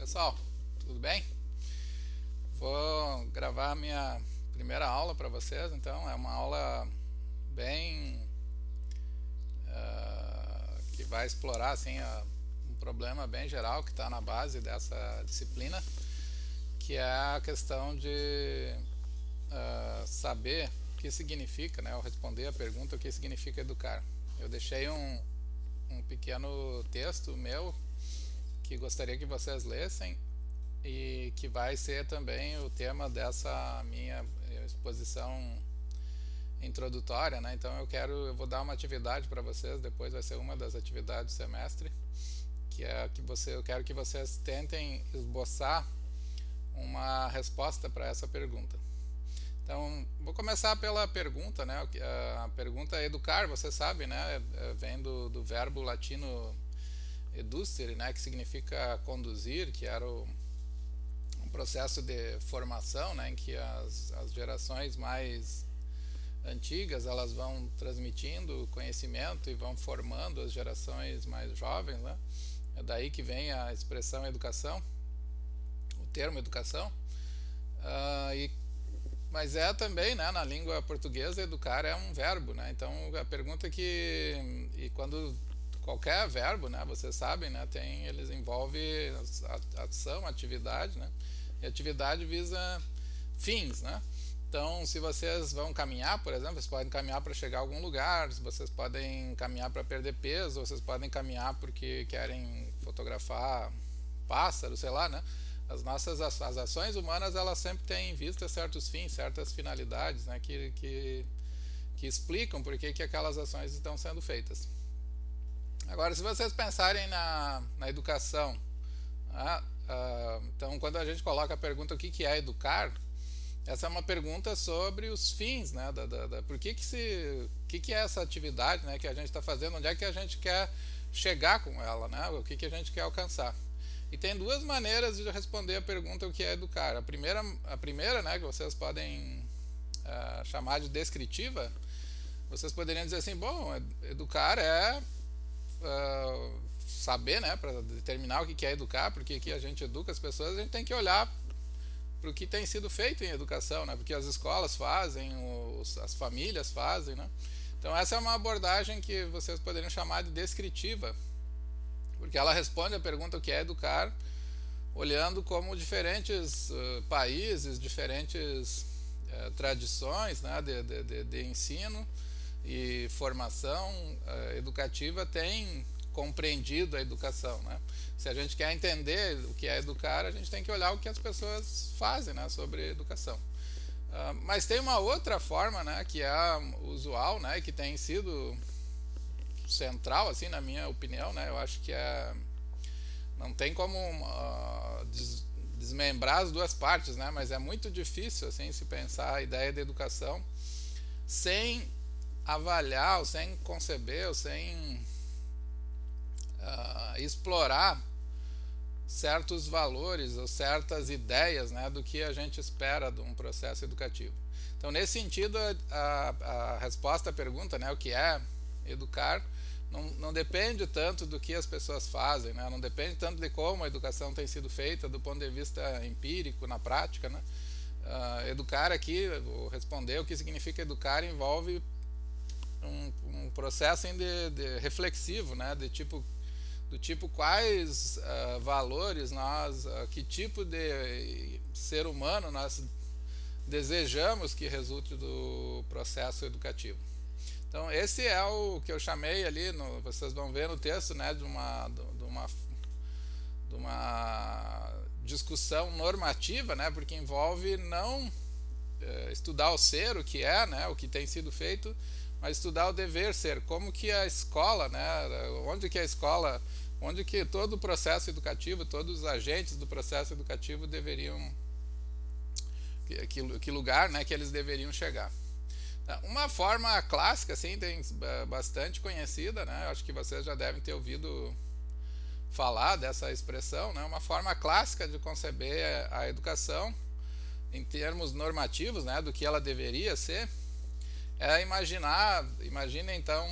Pessoal, tudo bem? Vou gravar a minha primeira aula para vocês, então é uma aula bem que vai explorar assim um problema bem geral que está na base dessa disciplina, que é a questão de saber o que significa, né, ou responder a pergunta o que significa educar. Eu deixei um pequeno texto meu que gostaria que vocês lessem e que vai ser também o tema dessa minha exposição introdutória, né? Então eu vou dar uma atividade para vocês, depois vai ser uma das atividades do semestre, que é que eu quero que vocês tentem esboçar uma resposta para essa pergunta. Então, vou começar pela pergunta, né? A pergunta é educar, você sabe, né? Vem do verbo latino edustere, né? Que significa conduzir, que era um processo de formação, né? Em que as gerações mais antigas elas vão transmitindo conhecimento e vão formando as gerações mais jovens, né? É daí que vem a expressão educação, o termo educação. E mas é também, né, na língua portuguesa, educar é um verbo, né? Então a pergunta é e quando qualquer verbo, né, vocês sabem, né, eles envolvem ação, atividade, né? E atividade visa fins, né? Então, se vocês vão caminhar, por exemplo, vocês podem caminhar para chegar a algum lugar, vocês podem caminhar para perder peso, vocês podem caminhar porque querem fotografar pássaros, sei lá, né? As ações humanas elas sempre têm em vista certos fins, certas finalidades, né, que explicam por que aquelas ações estão sendo feitas. Agora, se vocês pensarem na educação, então quando a gente coloca a pergunta o que é educar, essa é uma pergunta sobre os fins, né, por que é essa atividade, né, que a gente está fazendo, onde é que a gente quer chegar com ela, né, o que a gente quer alcançar. E tem duas maneiras de responder a pergunta o que é educar. A primeira, né, que vocês podem chamar de descritiva, vocês poderiam dizer assim, bom, educar é saber, né, para determinar o que é educar, porque que a gente educa as pessoas, a gente tem que olhar para o que tem sido feito em educação, né, porque as escolas fazem, as famílias fazem, né. Então essa é uma abordagem que vocês poderiam chamar de descritiva, porque ela responde a pergunta o que é educar, olhando como diferentes países, diferentes tradições, né, de ensino e formação educativa têm compreendido a educação, né? Se a gente quer entender o que é educar, a gente tem que olhar o que as pessoas fazem, né, sobre educação. Mas tem uma outra forma, né, que é usual, né, que tem sido central, assim, na minha opinião, né? Eu acho que não tem como desmembrar as duas partes, né? Mas é muito difícil, assim, se pensar a ideia de educação sem avaliar, ou sem conceber, ou sem explorar certos valores ou certas ideias, né, do que a gente espera de um processo educativo. Então, nesse sentido, a resposta à pergunta, né, o que é educar, não depende tanto do que as pessoas fazem, né? Não depende tanto de como a educação tem sido feita do ponto de vista empírico, na prática, né? Educar aqui, vou responder, o que significa educar envolve um processo de reflexivo, né? Do tipo quais valores que tipo de ser humano nós desejamos que resulte do processo educativo. Então, esse é o que eu chamei ali, vocês vão ver no texto, né, de uma discussão normativa, né, porque envolve não estudar o ser, o que é, né, o que tem sido feito, mas estudar o dever ser, como que a escola, né, onde que todo o processo educativo, todos os agentes do processo educativo deveriam, que lugar, né, que eles deveriam chegar. Uma forma clássica, assim, bastante conhecida, né? Eu acho que vocês já devem ter ouvido falar dessa expressão, né? Uma forma clássica de conceber a educação em termos normativos, né? Do que ela deveria ser, é imagina então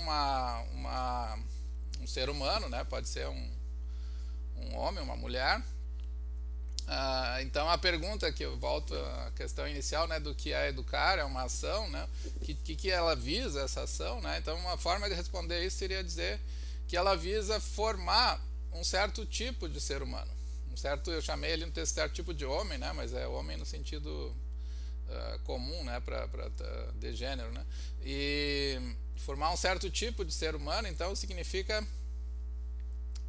um ser humano, né? Pode ser um homem, uma mulher, Então a pergunta que eu volto à questão inicial, né, do que é educar, é uma ação, né, que ela visa essa ação, né? Então uma forma de responder isso seria dizer que ela visa formar um certo tipo de ser humano, eu chamei ali no texto certo tipo de homem, né, mas é homem no sentido comum, né, de gênero, né, e formar um certo tipo de ser humano, então significa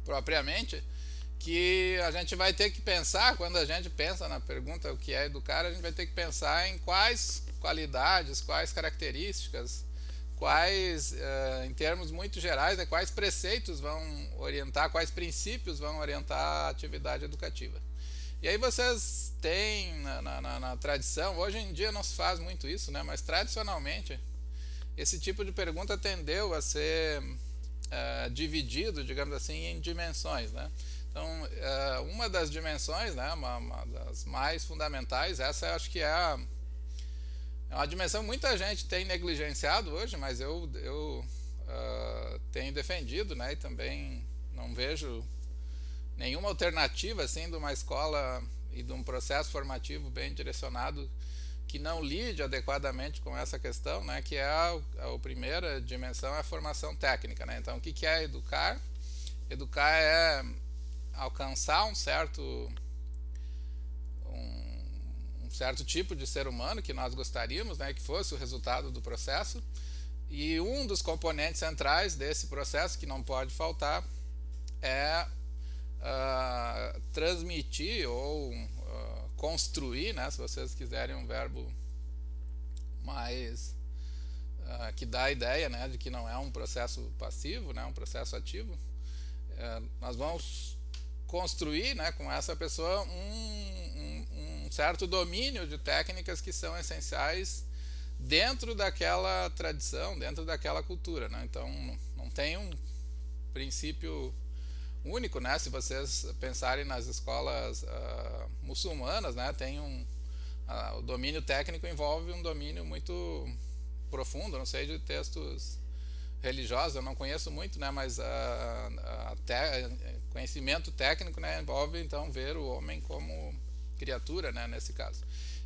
propriamente que a gente vai ter que pensar, quando a gente pensa na pergunta o que é educar, a gente vai ter que pensar em quais qualidades, quais características, quais, em termos muito gerais, né, quais preceitos vão orientar, quais princípios vão orientar a atividade educativa. E aí vocês têm na tradição, hoje em dia não se faz muito isso, né, mas tradicionalmente esse tipo de pergunta tendeu a ser dividido, digamos assim, em dimensões, né? Então, uma das dimensões, né, uma das mais fundamentais, essa eu acho que é uma dimensão que muita gente tem negligenciado hoje, mas eu tenho defendido, né, e também não vejo nenhuma alternativa assim de uma escola e de um processo formativo bem direcionado que não lide adequadamente com essa questão, né, que é a primeira dimensão, é a formação técnica, né? Então, o que é educar? Educar é alcançar um certo tipo de ser humano que nós gostaríamos, né, que fosse o resultado do processo, e um dos componentes centrais desse processo que não pode faltar é transmitir ou construir, né, se vocês quiserem um verbo mais que dá a ideia, né, de que não é um processo passivo, né, um processo ativo. Nós vamos construir, né, com essa pessoa um certo domínio de técnicas que são essenciais dentro daquela tradição, dentro daquela cultura, né? Então não tem um princípio único, né? Se vocês pensarem nas escolas muçulmanas, né, tem o domínio técnico envolve um domínio muito profundo, não sei de textos religiosos, eu não conheço muito, né, mas conhecimento técnico, né, envolve então ver o homem como criatura, né, nesse caso.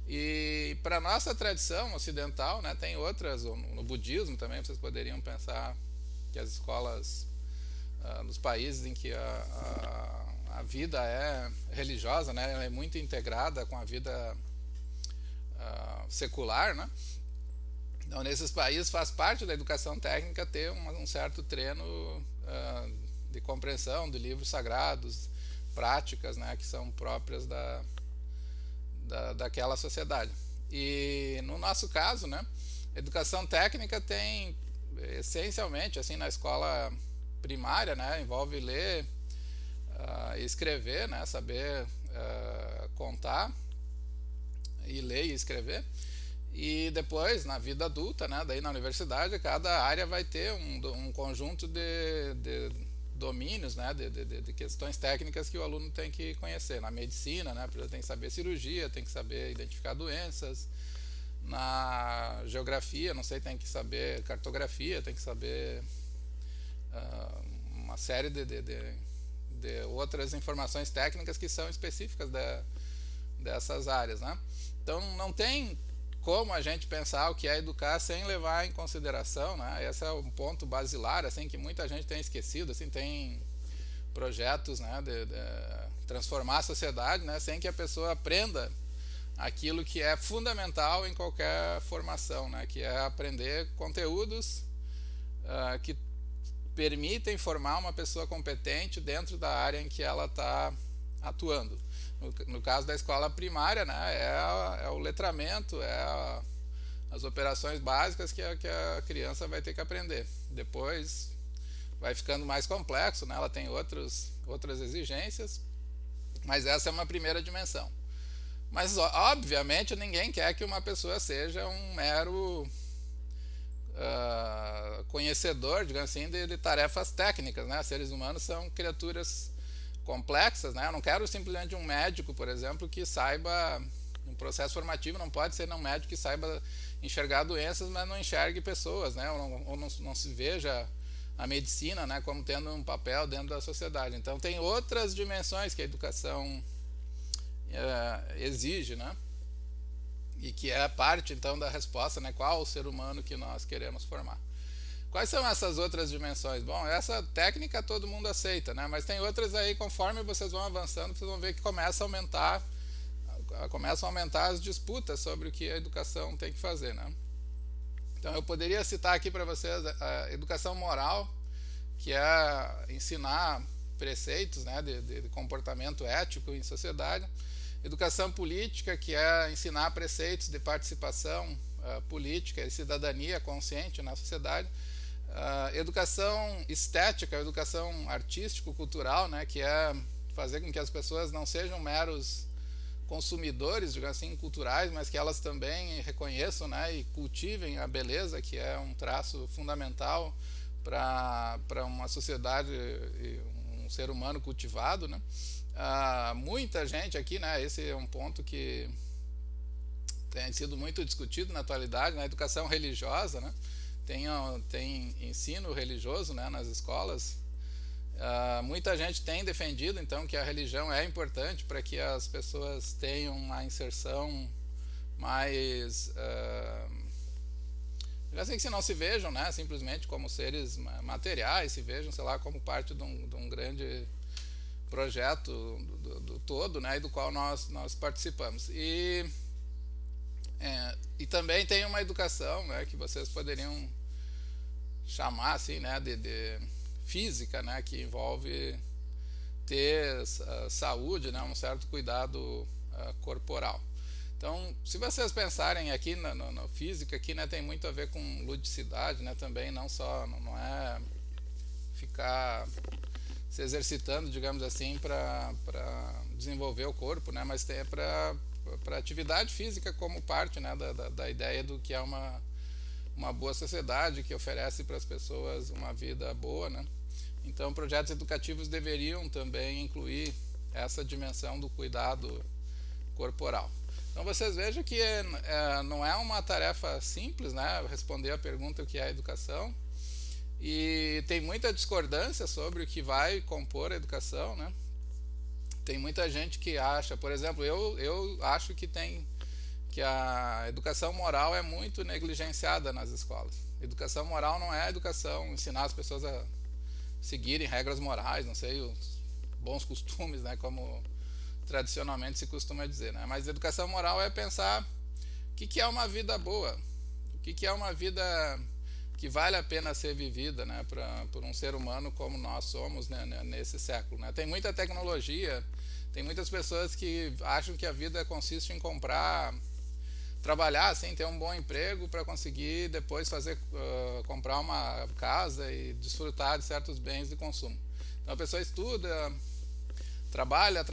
E para nossa tradição ocidental, né, tem outras, no budismo também vocês poderiam pensar que as escolas nos países em que a vida é religiosa, né, ela é muito integrada com a vida secular, né? Então, nesses países faz parte da educação técnica ter um certo treino de compreensão de livros sagrados, práticas, né, que são próprias daquela sociedade. E no nosso caso, né, a educação técnica tem essencialmente, assim, na escola primária, né, envolve ler e escrever, né, saber contar e ler e escrever. E depois, na vida adulta, né, daí na universidade, cada área vai ter um conjunto de domínios, né, de questões técnicas que o aluno tem que conhecer. Na medicina, né, tem que saber cirurgia, tem que saber identificar doenças. Na geografia, não sei, tem que saber cartografia, tem que saber uma série de outras informações técnicas que são específicas dessas áreas, né? Então, não tem como a gente pensar o que é educar sem levar em consideração, né? Esse é um ponto basilar, assim, que muita gente tem esquecido, assim, tem projetos, né, de transformar a sociedade, né, sem que a pessoa aprenda aquilo que é fundamental em qualquer formação, né, que é aprender conteúdos que permitem formar uma pessoa competente dentro da área em que ela está atuando. No caso da escola primária, né, é o letramento, as operações básicas que a criança vai ter que aprender. Depois vai ficando mais complexo, né, ela tem outras exigências, mas essa é uma primeira dimensão. Mas, obviamente, ninguém quer que uma pessoa seja um mero conhecedor, digamos assim, de tarefas técnicas, né? Seres humanos são criaturas complexas, né? Eu não quero simplesmente um médico, por exemplo, que saiba, um processo formativo não pode ser um médico que saiba enxergar doenças, mas não enxergue pessoas, né? Ou não se veja a medicina, né, como tendo um papel dentro da sociedade. Então tem outras dimensões que a educação exige, né? E que é parte então da resposta, né? Qual o ser humano que nós queremos formar? Quais são essas outras dimensões? Bom, essa técnica todo mundo aceita, né? Mas tem outras aí, conforme vocês vão avançando, vocês vão ver que começam a aumentar as disputas sobre o que a educação tem que fazer, né? Então eu poderia citar aqui para vocês a educação moral, que é ensinar preceitos, né, de comportamento ético em sociedade. Educação política, que é ensinar preceitos de participação política e cidadania consciente na sociedade. Educação estética, educação artístico-cultural, né, que é fazer com que as pessoas não sejam meros consumidores, digamos assim, culturais, mas que elas também reconheçam, né, e cultivem a beleza, que é um traço fundamental para uma sociedade e um ser humano cultivado, né. Muita gente aqui, né, esse é um ponto que tem sido muito discutido na atualidade, na educação religiosa, né, tem ensino religioso, né, nas escolas. Muita gente tem defendido então que a religião é importante para que as pessoas tenham uma inserção mais assim, que se não se vejam, né, simplesmente como seres materiais, se vejam, sei lá, como parte de um grande projeto do todo, né, e do qual nós participamos. E também tem uma educação, né, que vocês poderiam chamar assim, né, de física, né, que envolve ter saúde, né, um certo cuidado corporal. Então, se vocês pensarem aqui na física, aqui, né, tem muito a ver com ludicidade, né, também não é ficar se exercitando, digamos assim, para desenvolver o corpo, né, mas é para atividade física como parte, né, da ideia do que é uma boa sociedade que oferece para as pessoas uma vida boa, né? Então, projetos educativos deveriam também incluir essa dimensão do cuidado corporal. Então, vocês vejam que não é uma tarefa simples, né, responder a pergunta o que é a educação, e tem muita discordância sobre o que vai compor a educação, né? Tem muita gente que acha, por exemplo, eu acho que a educação moral é muito negligenciada nas escolas. Educação moral não é a educação, ensinar as pessoas a seguirem regras morais, não sei, os bons costumes, né, como tradicionalmente se costuma dizer, né? Mas educação moral é pensar o que é uma vida boa, o que é uma vida que vale a pena ser vivida, né, por um ser humano como nós somos, né, nesse século, né? Tem muita tecnologia, tem muitas pessoas que acham que a vida consiste em trabalhar, assim, ter um bom emprego para conseguir depois comprar uma casa e desfrutar de certos bens de consumo. Então a pessoa estuda, trabalha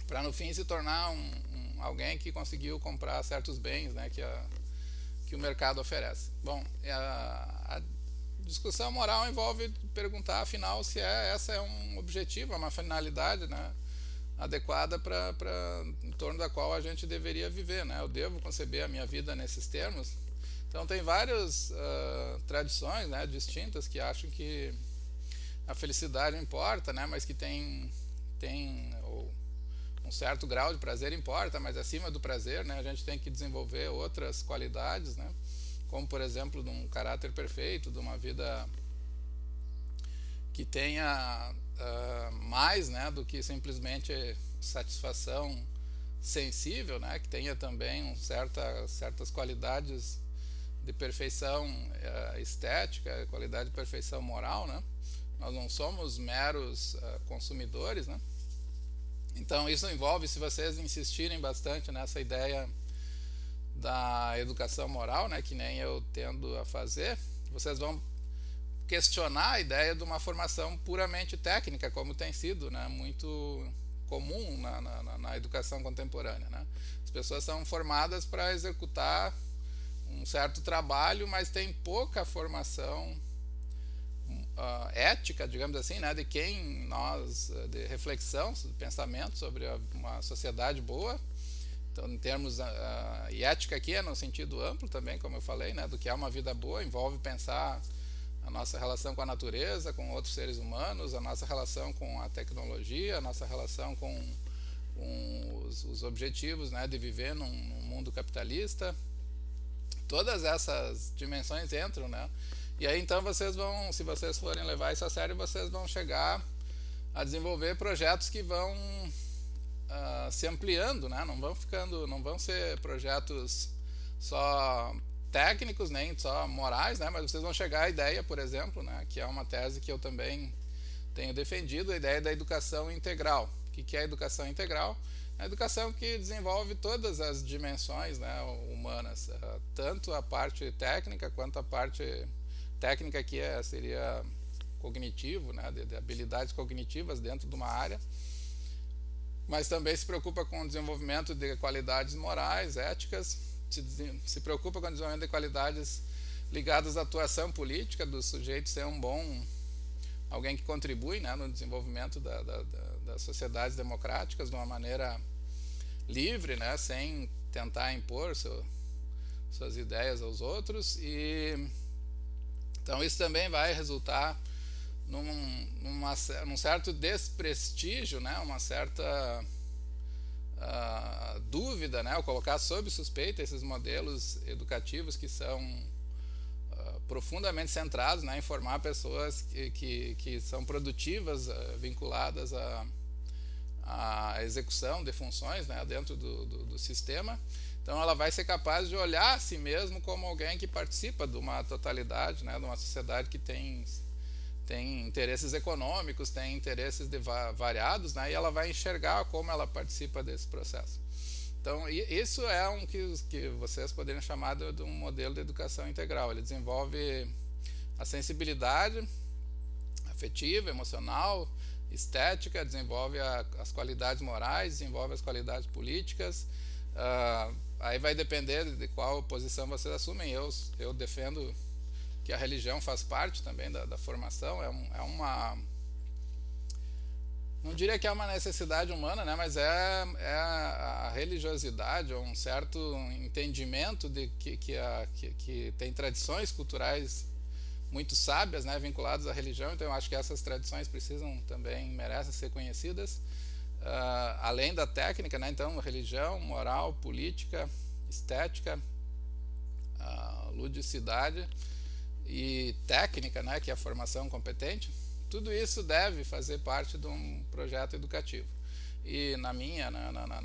para no fim se tornar alguém que conseguiu comprar certos bens, né, que o mercado oferece. Bom, a discussão moral envolve perguntar, afinal, se essa é um objetivo, uma finalidade, né, adequada em torno da qual a gente deveria viver, né? Eu devo conceber a minha vida nesses termos. Então tem várias tradições, né, distintas que acham que a felicidade importa, né, mas que tem um certo grau de prazer importa, mas acima do prazer, né, a gente tem que desenvolver outras qualidades, né, como por exemplo de um caráter perfeito, de uma vida que tenha mais, né, do que simplesmente satisfação sensível, né, que tenha também certas qualidades de perfeição estética, qualidade de perfeição moral, né? Nós não somos meros consumidores, né? Então isso envolve, se vocês insistirem bastante nessa ideia da educação moral, né, que nem eu tendo a fazer, vocês vão questionar a ideia de uma formação puramente técnica, como tem sido, né, muito comum na educação contemporânea, né? As pessoas são formadas para executar um certo trabalho, mas tem pouca formação ética, digamos assim, né, de reflexão, de pensamento sobre uma sociedade boa. Então, em termos e ética aqui é no sentido amplo também, como eu falei, né, do que é uma vida boa, envolve pensar a nossa relação com a natureza, com outros seres humanos, a nossa relação com a tecnologia, a nossa relação com os objetivos, né, de viver num mundo capitalista. Todas essas dimensões entram, né? E aí então vocês vão, se vocês forem levar isso a sério, vocês vão chegar a desenvolver projetos que vão se ampliando, né? Não vão ser projetos só técnicos, nem só morais, né? Mas vocês vão chegar à ideia, por exemplo, né, que é uma tese que eu também tenho defendido, a ideia da educação integral. O que é a educação integral? A educação que desenvolve todas as dimensões, né, humanas, tanto a parte técnica quanto a parte técnica que seria cognitivo, né, de habilidades cognitivas dentro de uma área, mas também se preocupa com o desenvolvimento de qualidades morais, éticas, se preocupa com o desenvolvimento de qualidades ligadas à atuação política do sujeito ser alguém que contribui, né, no desenvolvimento das sociedades democráticas de uma maneira livre, né, sem tentar impor suas ideias aos outros. E então isso também vai resultar num certo desprestígio, né, uma certa dúvida, né, ou colocar sob suspeita esses modelos educativos que são profundamente centrados, né, em formar pessoas que são produtivas, vinculadas à execução de funções, né, dentro do sistema. Então ela vai ser capaz de olhar a si mesmo como alguém que participa de uma totalidade, né, de uma sociedade que tem interesses econômicos, tem interesses variados, né, e ela vai enxergar como ela participa desse processo. Então, isso é que vocês poderiam chamar de um modelo de educação integral. Ele desenvolve a sensibilidade afetiva, emocional, estética, desenvolve as qualidades morais, desenvolve as qualidades políticas. Aí vai depender de qual posição vocês assumem. Eu defendo que a religião faz parte também da formação, não diria que é uma necessidade humana, né, mas é a religiosidade, ou um certo entendimento de que tem tradições culturais muito sábias, né, vinculadas à religião. Então eu acho que essas tradições merecem ser conhecidas, além da técnica, né, então religião, moral, política, estética, ludicidade e técnica, né, que é a formação competente. Tudo isso deve fazer parte de um projeto educativo. E na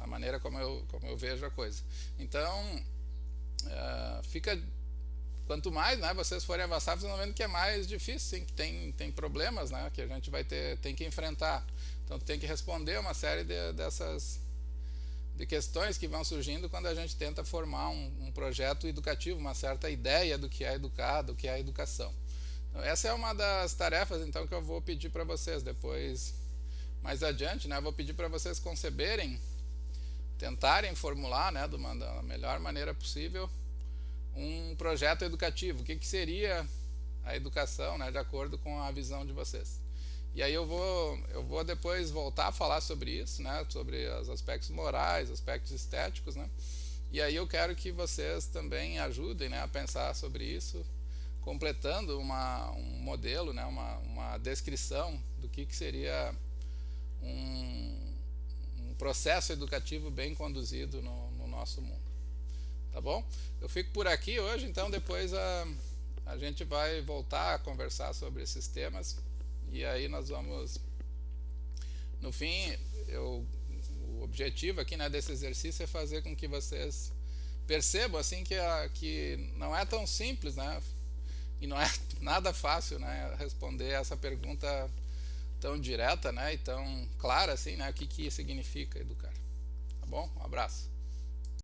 maneira como eu vejo a coisa. Então, quanto mais, né, vocês forem avançar, vocês vão vendo que é mais difícil, sim, que tem problemas, né, que a gente tem que enfrentar. Então, tem que responder uma série de questões que vão surgindo quando a gente tenta formar um projeto educativo, uma certa ideia do que é educar, do que é a educação. Então, essa é uma das tarefas, então, que eu vou pedir para vocês depois, mais adiante, né? Eu vou pedir para vocês tentarem formular, né, da melhor maneira possível, um projeto educativo. O que seria a educação, né, de acordo com a visão de vocês. E aí eu vou depois voltar a falar sobre isso, né, sobre os aspectos morais, aspectos estéticos, né? E aí eu quero que vocês também ajudem, né, a pensar sobre isso, completando um modelo, né, uma descrição do que seria um processo educativo bem conduzido no nosso mundo. Tá bom? Eu fico por aqui hoje, então depois a gente vai voltar a conversar sobre esses temas, e aí nós vamos, no fim, o objetivo aqui, né, desse exercício é fazer com que vocês percebam assim que não é tão simples, né? E não é nada fácil, né, responder essa pergunta tão direta, né, e tão clara assim, né, o que significa educar. Tá bom? Um abraço.